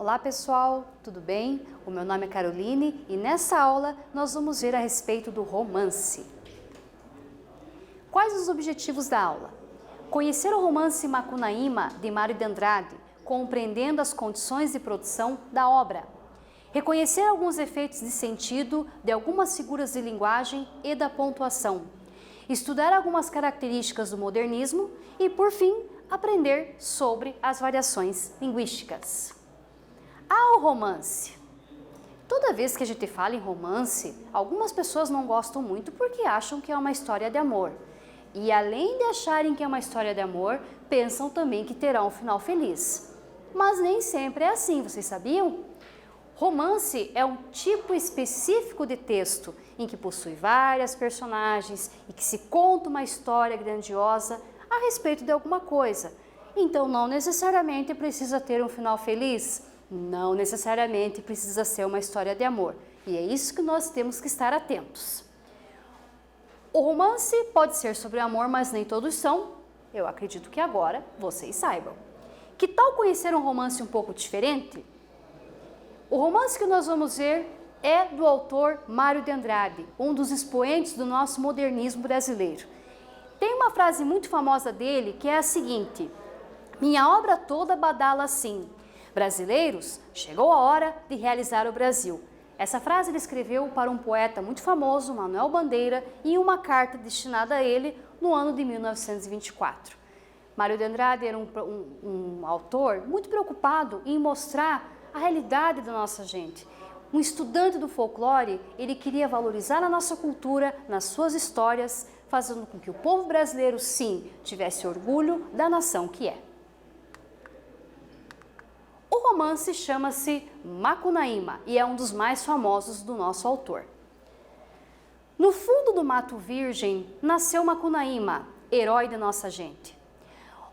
Olá pessoal, tudo bem? O meu nome é Caroline e nessa aula nós vamos ver a respeito do romance. Quais os objetivos da aula? Conhecer o romance Macunaíma de Mário de Andrade, compreendendo as condições de produção da obra. Reconhecer alguns efeitos de sentido de algumas figuras de linguagem e da pontuação. Estudar algumas características do modernismo e, por fim, aprender sobre as variações linguísticas. O romance. Toda vez que a gente fala em romance, algumas pessoas não gostam muito porque acham que é uma história de amor. E além de acharem que é uma história de amor, pensam também que terá um final feliz. Mas nem sempre é assim, vocês sabiam? Romance é um tipo específico de texto em que possui várias personagens e que se conta uma história grandiosa a respeito de alguma coisa. Então não necessariamente precisa ter um final feliz. Não necessariamente precisa ser uma história de amor. E é isso que nós temos que estar atentos. O romance pode ser sobre amor, mas nem todos são. Eu acredito que agora vocês saibam. Que tal conhecer um romance um pouco diferente? O romance que nós vamos ver é do autor Mário de Andrade, um dos expoentes do nosso modernismo brasileiro. Tem uma frase muito famosa dele que é a seguinte: minha obra toda badala assim. Brasileiros, chegou a hora de realizar o Brasil. Essa frase ele escreveu para um poeta muito famoso, Manuel Bandeira, em uma carta destinada a ele no ano de 1924. Mário de Andrade era um autor muito preocupado em mostrar a realidade da nossa gente. Um estudante do folclore, ele queria valorizar a nossa cultura nas suas histórias, fazendo com que o povo brasileiro, sim, tivesse orgulho da nação que é. O romance chama-se Macunaíma e é um dos mais famosos do nosso autor. No fundo do Mato Virgem nasceu Macunaíma, herói de nossa gente.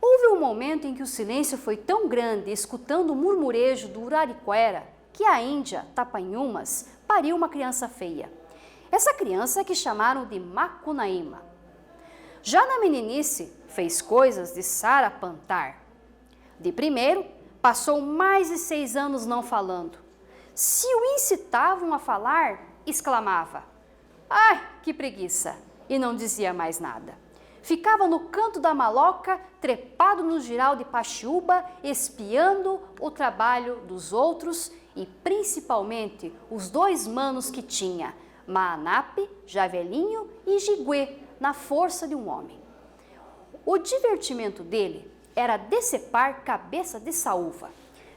Houve um momento em que o silêncio foi tão grande, escutando o murmurejo do Urariquera, que a Índia, Tapanhumas, pariu uma criança feia. Essa criança que chamaram de Macunaíma. Já na meninice, fez coisas de sarapantar. De primeiro, passou mais de 6 anos não falando. Se o incitavam a falar, exclamava: ai, que preguiça! E não dizia mais nada. Ficava no canto da maloca, trepado no jiral de Paxiúba, espiando o trabalho dos outros e principalmente os 2 manos que tinha, Maanape, já velhinho, e Jiguê, na força de um homem. O divertimento dele era decepar cabeça de saúva.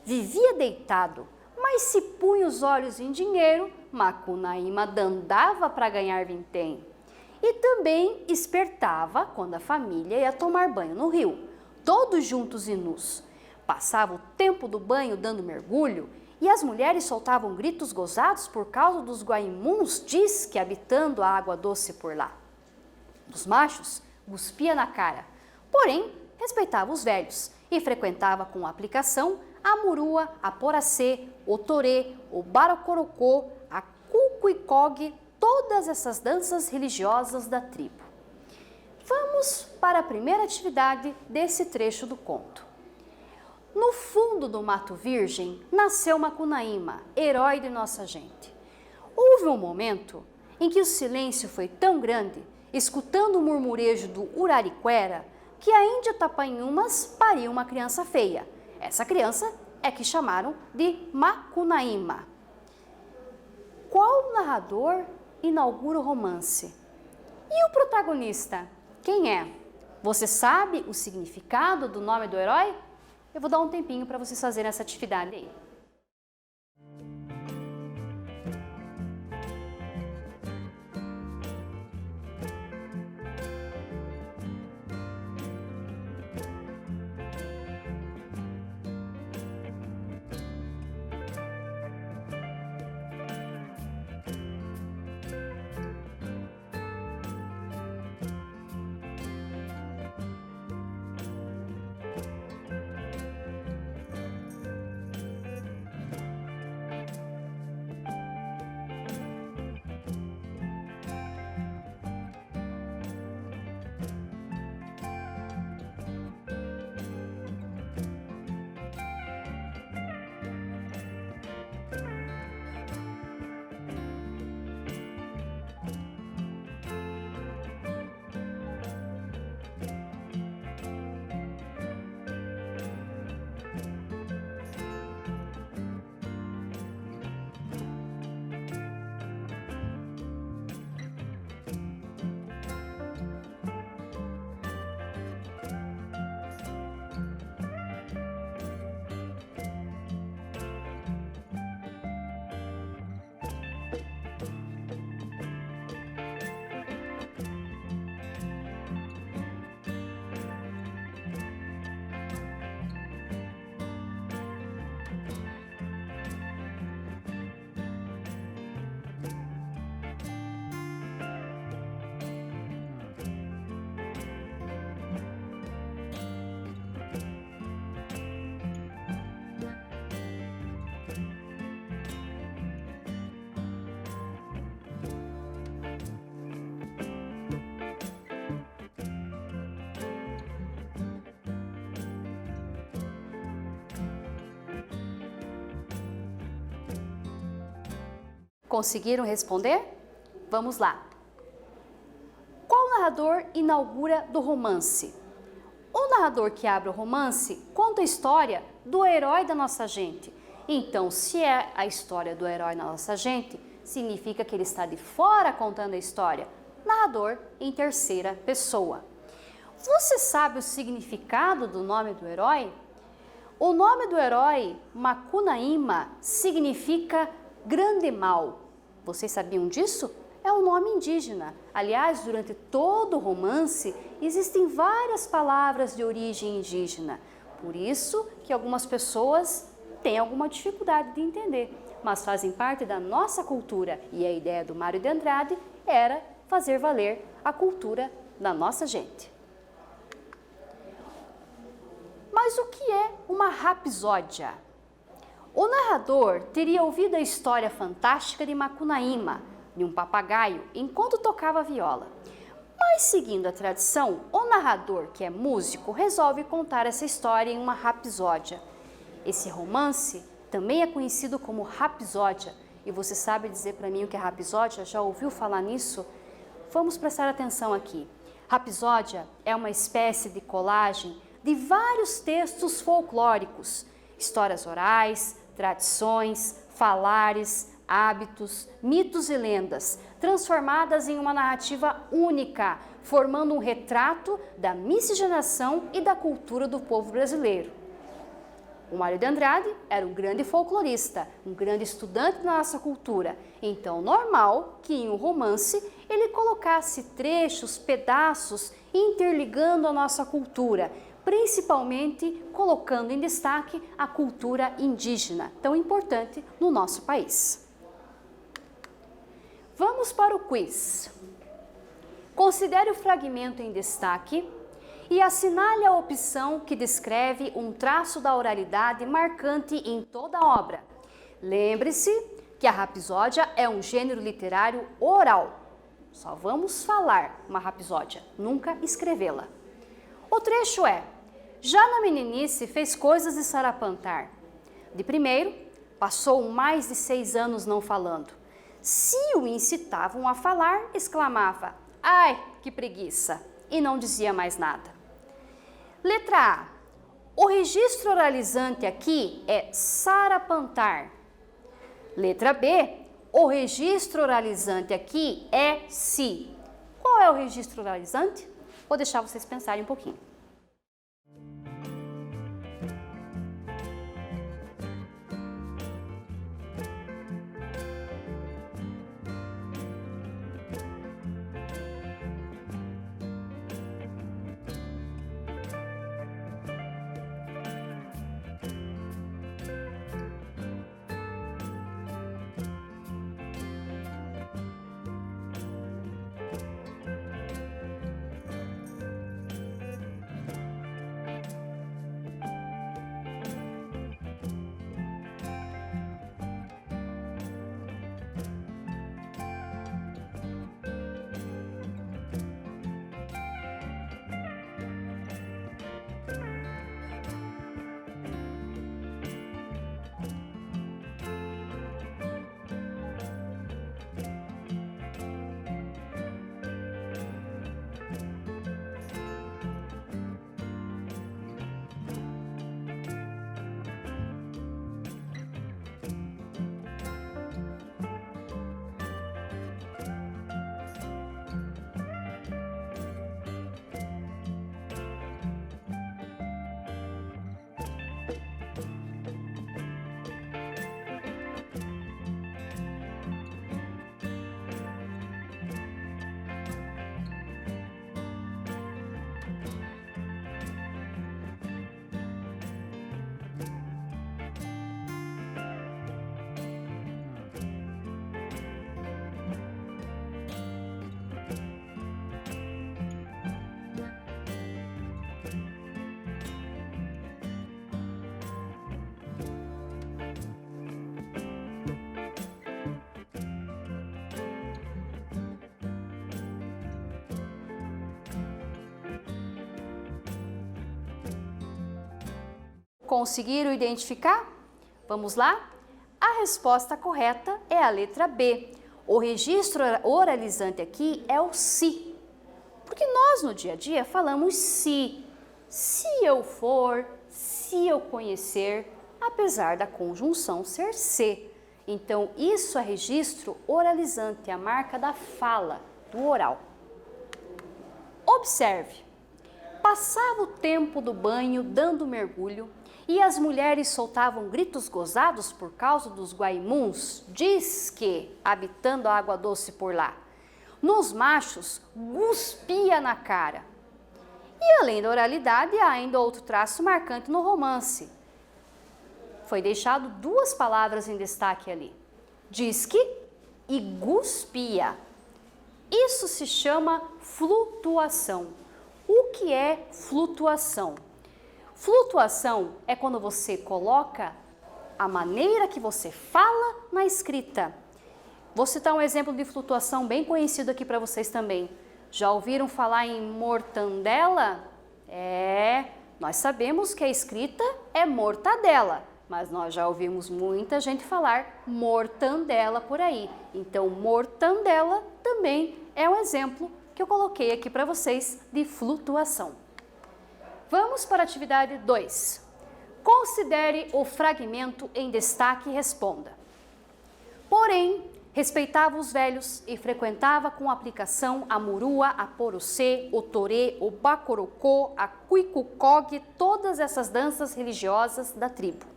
Vivia deitado, mas se punha os olhos em dinheiro, Macunaíma dandava para ganhar vintém. E também espertava quando a família ia tomar banho no rio, todos juntos e nus. Passava o tempo do banho dando mergulho e as mulheres soltavam gritos gozados por causa dos guaimuns, diz que habitando a água doce por lá. Dos machos, cuspia na cara, porém respeitava os velhos e frequentava com aplicação a murua, a poracê, o torê, o baracorocô, a cucuicog, todas essas danças religiosas da tribo. Vamos para a primeira atividade desse trecho do conto. No fundo do Mato Virgem nasceu Macunaíma, herói de nossa gente. Houve um momento em que o silêncio foi tão grande, escutando o murmurejo do Urariquera, que a Índia Tapanhumas pariu uma criança feia. Essa criança é que chamaram de Macunaíma. Qual narrador inaugura o romance? E o protagonista? Quem é? Você sabe o significado do nome do herói? Eu vou dar um tempinho para vocês fazerem essa atividade aí. Conseguiram responder? Vamos lá. Qual narrador inaugura do romance? O narrador que abre o romance conta a história do herói da nossa gente. Então, se é a história do herói da nossa gente, significa que ele está de fora contando a história. Narrador em terceira pessoa. Você sabe o significado do nome do herói? O nome do herói, Macunaíma, significa grande mal. Vocês sabiam disso? É um nome indígena. Aliás, durante todo o romance, existem várias palavras de origem indígena. Por isso que algumas pessoas têm alguma dificuldade de entender, mas fazem parte da nossa cultura. E a ideia do Mário de Andrade era fazer valer a cultura da nossa gente. Mas o que é uma rapsódia? O narrador teria ouvido a história fantástica de Macunaíma, de um papagaio, enquanto tocava viola. Mas, seguindo a tradição, o narrador, que é músico, resolve contar essa história em uma rapsódia. Esse romance também é conhecido como rapsódia. E você sabe dizer para mim o que é rapsódia? Já ouviu falar nisso? Vamos prestar atenção aqui. Rapsódia é uma espécie de colagem de vários textos folclóricos, histórias orais, tradições, falares, hábitos, mitos e lendas, transformadas em uma narrativa única, formando um retrato da miscigenação e da cultura do povo brasileiro. O Mário de Andrade era um grande folclorista, um grande estudante da nossa cultura, então normal que em um romance ele colocasse trechos, pedaços interligando a nossa cultura, principalmente colocando em destaque a cultura indígena, tão importante no nosso país. Vamos para o quiz. Considere o fragmento em destaque e assinale a opção que descreve um traço da oralidade marcante em toda a obra. Lembre-se que a rapsódia é um gênero literário oral. Só vamos falar uma rapsódia, nunca escrevê-la. O trecho é: já na meninice fez coisas de sarapantar. De primeiro, passou mais de 6 anos não falando. Se o incitavam a falar, exclamava: ai, que preguiça! E não dizia mais nada. Letra A. O registro oralizante aqui é sarapantar. Letra B. O registro oralizante aqui é si. Qual é o registro oralizante? Vou deixar vocês pensarem um pouquinho. Conseguiram identificar? Vamos lá? A resposta correta é a letra B. O registro oralizante aqui é o se. Porque nós no dia a dia falamos se eu for, se eu conhecer, apesar da conjunção ser se. Então, isso é registro oralizante, a marca da fala, do oral. Observe, passava o tempo do banho dando mergulho e as mulheres soltavam gritos gozados por causa dos guaimuns, diz que, habitando a água doce por lá. Nos machos, cuspia na cara. E além da oralidade, há ainda outro traço marcante no romance. Foi deixado duas palavras em destaque ali, disque e guspia. Isso se chama flutuação. O que é flutuação? Flutuação é quando você coloca a maneira que você fala na escrita. Vou citar um exemplo de flutuação bem conhecido aqui para vocês também. Já ouviram falar em mortandela? Nós sabemos que a escrita é mortadela, mas nós já ouvimos muita gente falar mortandela por aí. Então, mortandela também é um exemplo que eu coloquei aqui para vocês de flutuação. Vamos para a atividade 2. Considere o fragmento em destaque e responda. Porém, respeitava os velhos e frequentava com aplicação a murua, a porucê, o torê, o bacorocô, a cuicucog, todas essas danças religiosas da tribo.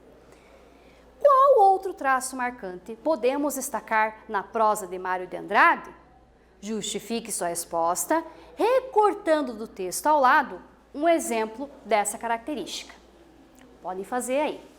Qual outro traço marcante podemos destacar na prosa de Mário de Andrade? Justifique sua resposta, recortando do texto ao lado um exemplo dessa característica. Podem fazer aí.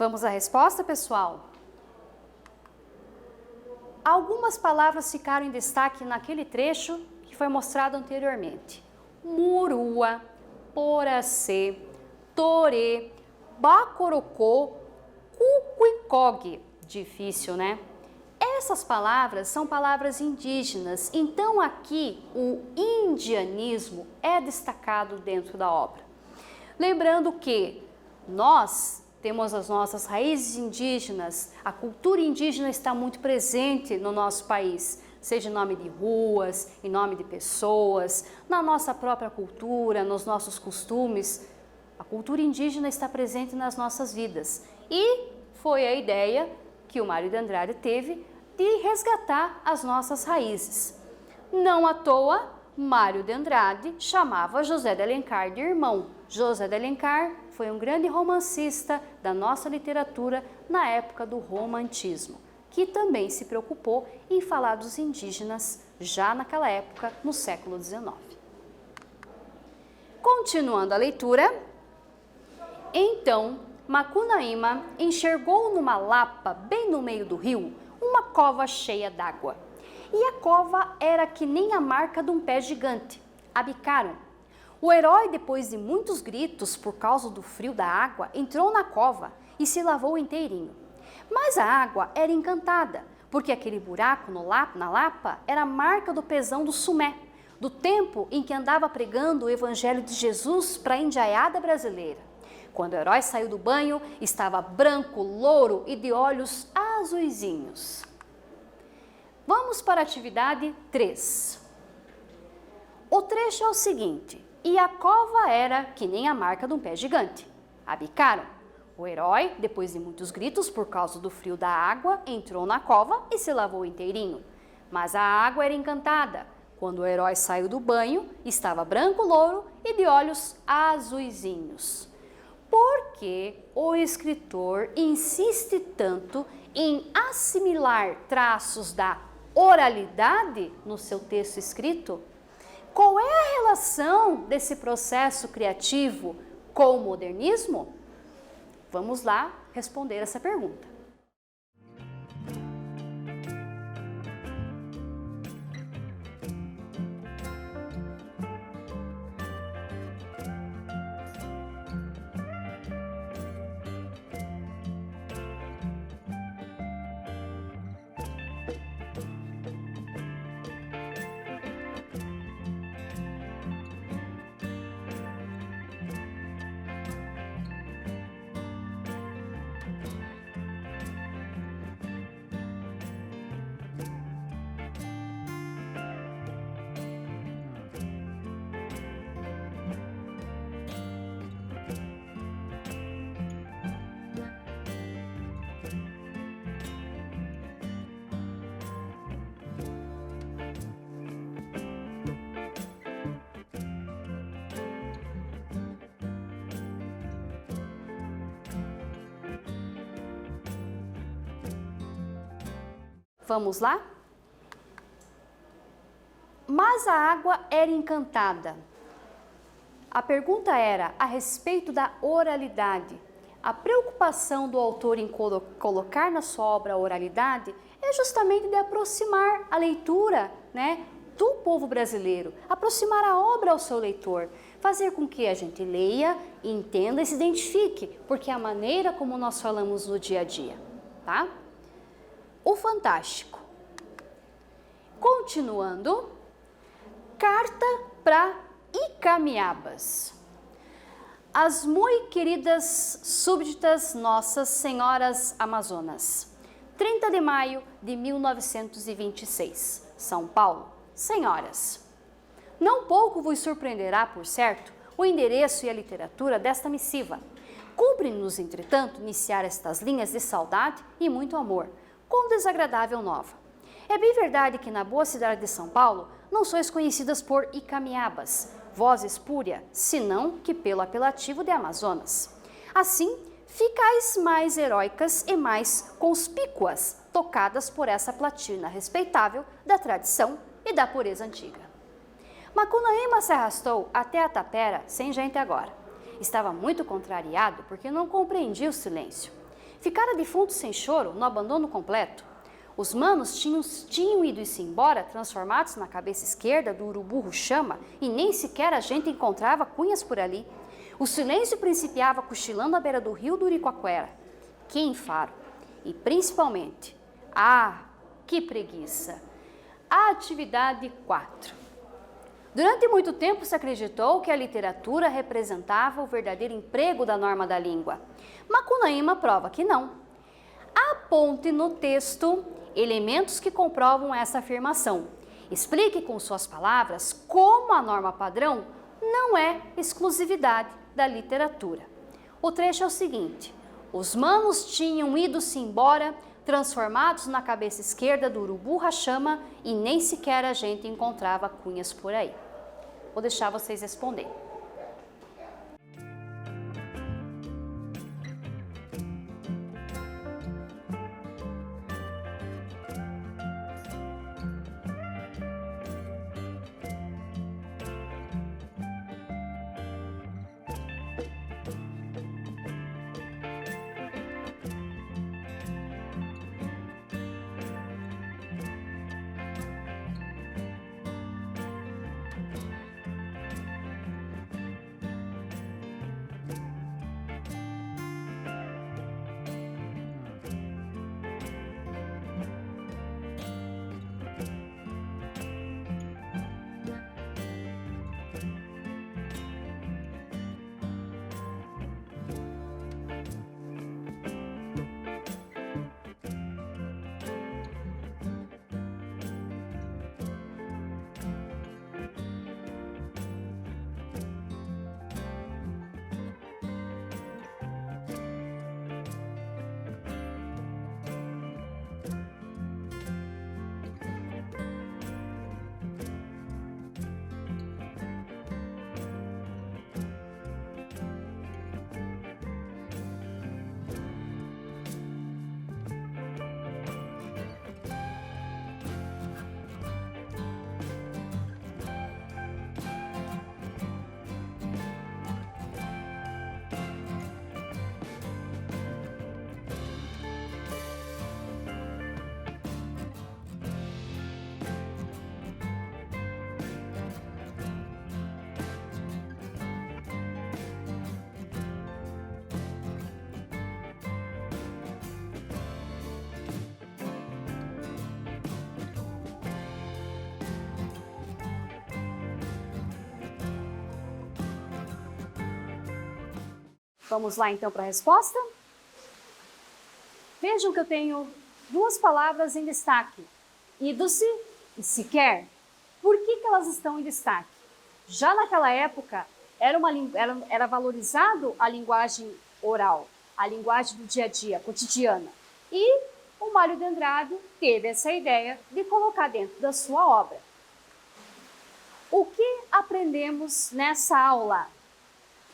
Vamos à resposta, pessoal? Algumas palavras ficaram em destaque naquele trecho que foi mostrado anteriormente. Murua, poracê, torê, bacorocô, cucuicog. Difícil, né? Essas palavras são palavras indígenas, então aqui o indianismo é destacado dentro da obra. Lembrando que nós temos as nossas raízes indígenas, a cultura indígena está muito presente no nosso país, seja em nome de ruas, em nome de pessoas, na nossa própria cultura, nos nossos costumes. A cultura indígena está presente nas nossas vidas e foi a ideia que o Mário de Andrade teve de resgatar as nossas raízes. Não à toa, Mário de Andrade chamava José de Alencar de irmão. José de Alencar foi um grande romancista da nossa literatura na época do romantismo, que também se preocupou em falar dos indígenas já naquela época, no século XIX. Continuando a leitura, então Macunaíma enxergou numa lapa bem no meio do rio uma cova cheia d'água. E a cova era que nem a marca de um pé gigante. Abicaram. O herói, depois de muitos gritos por causa do frio da água, entrou na cova e se lavou inteirinho. Mas a água era encantada, porque aquele buraco na lapa era a marca do pezão do Sumé, do tempo em que andava pregando o evangelho de Jesus para a indiaiada brasileira. Quando o herói saiu do banho, estava branco, louro e de olhos azuizinhos. Vamos para a atividade 3. O trecho é o seguinte: e a cova era que nem a marca de um pé gigante. Abicaram. O herói, depois de muitos gritos por causa do frio da água, entrou na cova e se lavou inteirinho. Mas a água era encantada. Quando o herói saiu do banho, estava branco, louro e de olhos azuizinhos. Por que o escritor insiste tanto em assimilar traços da oralidade no seu texto escrito? Qual é a relação desse processo criativo com o modernismo? Vamos lá responder essa pergunta. Vamos lá? Mas a água era encantada. A pergunta era a respeito da oralidade. A preocupação do autor em colocar na sua obra a oralidade é justamente de aproximar a leitura, do povo brasileiro, aproximar a obra ao seu leitor, fazer com que a gente leia, entenda e se identifique, porque é a maneira como nós falamos no dia a dia, tá? O fantástico. Continuando, carta para Icamiabas. As muito queridas súbditas nossas senhoras amazonas. 30 de maio de 1926, São Paulo. Senhoras, não pouco vos surpreenderá, por certo, o endereço e a literatura desta missiva. Cumpre-nos, entretanto, iniciar estas linhas de saudade e muito amor, com desagradável nova. É bem verdade que na boa cidade de São Paulo não sois conhecidas por Icamiabas, voz espúria, senão que pelo apelativo de Amazonas. Assim, ficais mais heróicas e mais conspícuas, tocadas por essa platina respeitável da tradição e da pureza antiga. Macunaíma se arrastou até a tapera sem gente agora. Estava muito contrariado porque não compreendia o silêncio. Ficara defunto sem choro, no abandono completo. Os manos tinham ido-se embora, transformados na cabeça esquerda do urubu chama, e nem sequer a gente encontrava cunhas por ali. O silêncio principiava cochilando à beira do rio do Uricoacoara. Que enfado! E principalmente, que preguiça! A atividade 4. Durante muito tempo se acreditou que a literatura representava o verdadeiro emprego da norma da língua. Macunaíma prova que não. Aponte no texto elementos que comprovam essa afirmação. Explique com suas palavras como a norma padrão não é exclusividade da literatura. O trecho é o seguinte: os manos tinham ido-se embora, transformados na cabeça esquerda do urubu rachama, e nem sequer a gente encontrava cunhas por aí. Vou deixar vocês responderem. Vamos lá então para a resposta? Vejam que eu tenho duas palavras em destaque, ido-se e sequer. Por que elas estão em destaque? Já naquela época, era valorizado a linguagem oral, a linguagem do dia a dia, cotidiana. E o Mário de Andrade teve essa ideia de colocar dentro da sua obra. O que aprendemos nessa aula?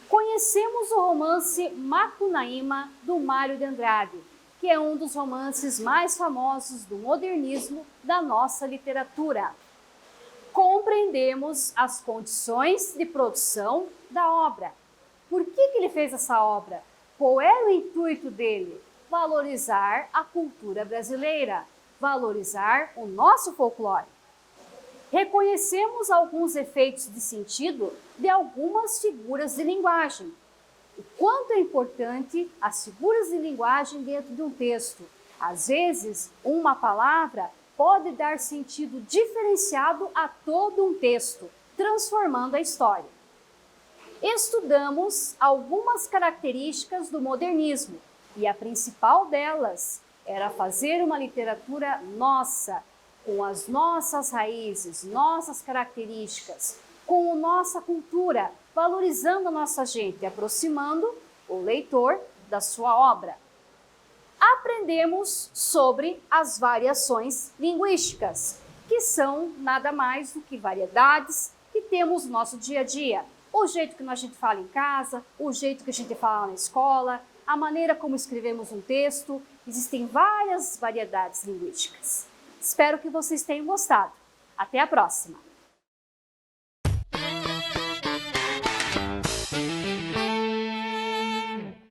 Conhecemos o romance Macunaíma, do Mário de Andrade, que é um dos romances mais famosos do modernismo da nossa literatura. Compreendemos as condições de produção da obra. Por que ele fez essa obra? Qual era o intuito dele? Valorizar a cultura brasileira, valorizar o nosso folclore. Reconhecemos alguns efeitos de sentido de algumas figuras de linguagem. O quanto é importante as figuras de linguagem dentro de um texto. Às vezes, uma palavra pode dar sentido diferenciado a todo um texto, transformando a história. Estudamos algumas características do modernismo e a principal delas era fazer uma literatura nossa, com as nossas raízes, nossas características, com a nossa cultura, valorizando a nossa gente, aproximando o leitor da sua obra. Aprendemos sobre as variações linguísticas, que são nada mais do que variedades que temos no nosso dia a dia. O jeito que a gente fala em casa, o jeito que a gente fala na escola, a maneira como escrevemos um texto, existem várias variedades linguísticas. Espero que vocês tenham gostado. Até a próxima!